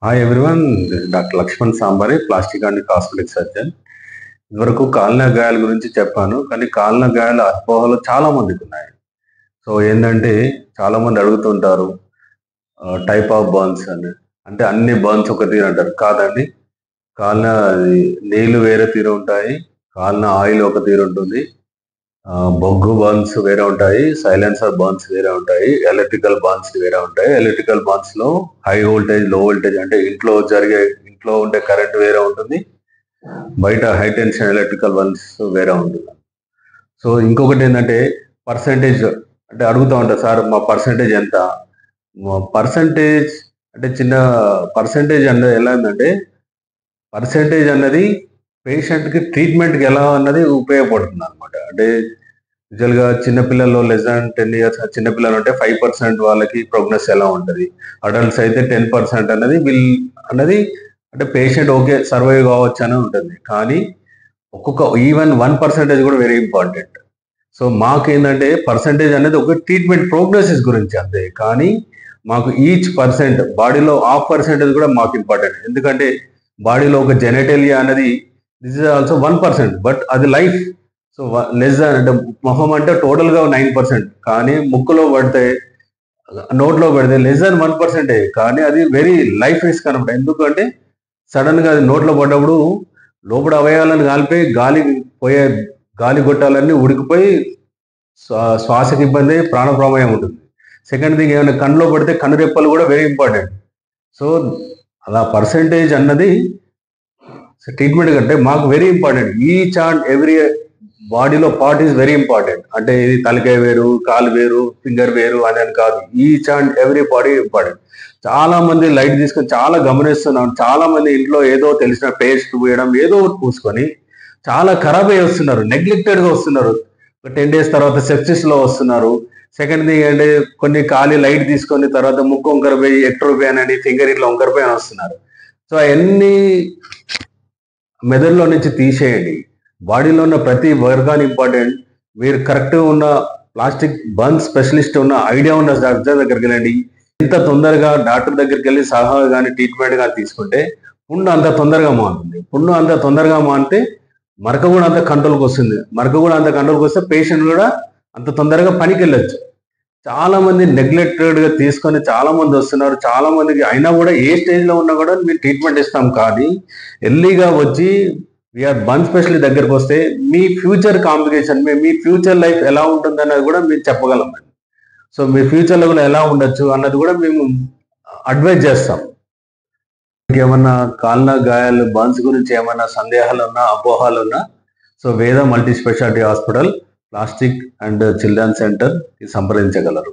Hi everyone, doctor Lakshman Sambari, plastic and cosmetic surgeon. ఇదివరకు కాలిన గాయాల గురించి చెప్పాను, కానీ కాలిన గాయాల అపోహలు చాలా మందికి ఉన్నాయి. సో ఏంటంటే చాలా మంది అడుగుతుంటారు టైప్ ఆఫ్ బర్న్స్ అని. అంటే అన్ని బర్న్స్ ఒక తీరు అంటారు. కాదండి, కాలిన నీళ్లు వేరే తీరు ఉంటాయి, కాలిన ఆయిల్ ఒక తీరు ఉంటుంది, బొగ్గు బర్న్స్ వేరే ఉంటాయి, సైలెన్సర్ బర్న్స్ వేరే ఉంటాయి, ఎలక్ట్రికల్ బర్న్స్ వేరే ఉంటాయి. ఎలక్ట్రికల్ బర్న్స్ లో హై వోల్టేజ్, లో వోల్టేజ్, అంటే ఇంట్లో ఉండే కరెంట్ వేరే ఉంటుంది, బయట హై టెన్షన్ ఎలక్ట్రికల్ బర్న్స్ వేరే ఉంటుంది. సో ఇంకొకటి ఏంటంటే పర్సంటేజ్, అంటే అడుగుతూ ఉంటారు, సార్ మా పర్సంటేజ్ ఎంత? పర్సంటేజ్ అంటే చిన్న పర్సంటేజ్ అన్నది ఎలా ఉందంటే, పర్సంటేజ్ అన్నది పేషెంట్కి ట్రీట్మెంట్కి ఎలా అన్నది ఉపయోగపడుతుంది అనమాట. అంటే యూజువల్గా చిన్నపిల్లల్లో లెస్ దాన్ 10 years చిన్నపిల్లలు అంటే 5% వాళ్ళకి ప్రోగ్నెస్ ఎలా ఉంటుంది, అడల్ట్స్ అయితే 10% అన్నది అంటే పేషెంట్ ఓకే సర్వైవ్ కావచ్చు అని ఉంటుంది. కానీ ఈవెన్ 1% కూడా వెరీ ఇంపార్టెంట్. సో మాకేంటంటే పర్సంటేజ్ అనేది ఒక ట్రీట్మెంట్ ప్రోగ్నోసిస్ గురించి అంతే. కానీ మాకు ఈచ్ పర్సెంట్ బాడీలో హాఫ్ పర్సెంటేజ్ కూడా మాకు ఇంపార్టెంట్. ఎందుకంటే బాడీలో ఒక జెనటేలియా అనేది దిస్ ఇస్ ఆల్సో 1%, బట్ అది లైఫ్. సో లెస్ దాన్ అంటే మొహం అంటే టోటల్గా 9%, కానీ ముక్కులో పడితే నోట్లో పెడితే లెస్ దాన్ 1%, కానీ అది వెరీ లైఫ్ రిస్క్ అనమాట. ఎందుకంటే సడన్గా అది నోట్లో పడ్డప్పుడు లోపల అవయవాలను కాలిపోయి గాలి గొట్టాలన్నీ ఉడికిపోయి శ్వాసకి ఇబ్బంది, ప్రాణప్రమాయం ఉంటుంది. సెకండ్ థింగ్, ఏమైనా కళ్ళలో పడితే కనురెప్పలు కూడా వెరీ ఇంపార్టెంట్. సో అలా పర్సంటేజ్ అన్నది ట్రీట్మెంట్ కంటే మాకు very important. Each and every బాడీలో పార్ట్ ఈజ్ వెరీ ఇంపార్టెంట్. అంటే ఇది తలకాయ వేరు, కాలు వేరు, ఫింగర్ వేరు అని కాదు. Each and every body important. చాలా మంది లైట్ తీసుకొని చాలా గమనిస్తున్నాం. చాలా మంది ఇంట్లో ఏదో తెలిసిన పేస్ట్ పూయడం, ఏదో ఒకటి పూసుకొని చాలా ఖరాబ్ అయ్యి వస్తున్నారు, నెగ్లెక్టెడ్గా వస్తున్నారు. 10 days తర్వాత సెప్సిస్లో వస్తున్నారు. సెకండ్ థింగ్ అంటే కొన్ని ఖాళీ లైట్ తీసుకొని తర్వాత ముక్కు వంకరపోయి ఎక్ట్రోపియన్ అని, ఫింగర్ ఇట్లా వంకరపోయి అని వస్తున్నారు. సో అవన్నీ మెదడులో నుంచి తీసేయండి. బాడీలో ఉన్న ప్రతి వర్గాన్ ఇంపార్టెంట్. మీరు కరెక్ట్గా ఉన్న ప్లాస్టిక్ బర్న్ స్పెషలిస్ట్ ఉన్న ఐడియా ఉన్న డాక్టర్ దగ్గరికి వెళ్ళండి. ఎంత తొందరగా డాక్టర్ దగ్గరికి వెళ్ళి సలహా కానీ ట్రీట్మెంట్ కానీ తీసుకుంటే పుండు అంత తొందరగా మారుతుంది. పుండు అంత తొందరగా మారితే మరక కూడా అంత కంట్రోల్కి వస్తుంది. మరక కూడా అంత కంట్రోల్కి వస్తే పేషెంట్ కూడా అంత తొందరగా పనికి వెళ్ళొచ్చు. చాలా మంది నెగ్లెక్టెడ్గా తీసుకొని చాలా మంది వస్తున్నారు. చాలా మందికి అయినా కూడా ఏ స్టేజ్లో ఉన్నా కూడా మేము ట్రీట్మెంట్ ఇస్తాం. కానీ ఎర్లీగా వచ్చి వీఆర్ బర్న్ స్పెషలిస్ట్ దగ్గరకు వస్తే మీ ఫ్యూచర్ కాంప్లికేషన్, మీ ఫ్యూచర్ లైఫ్ ఎలా ఉంటుంది అన్నది కూడా మేము చెప్పగలం. సో మీ ఫ్యూచర్లో కూడా ఎలా ఉండొచ్చు అన్నది కూడా మేము అడ్వైజ్ చేస్తాం. ఏమన్నా కాలిన గాయాలు, బర్న్స్ గురించి ఏమన్నా సందేహాలు ఉన్నా, అపోహాలు ఉన్నా, so Veda multi speciality hospital, plastic and children centre సంప్రదించగలరు.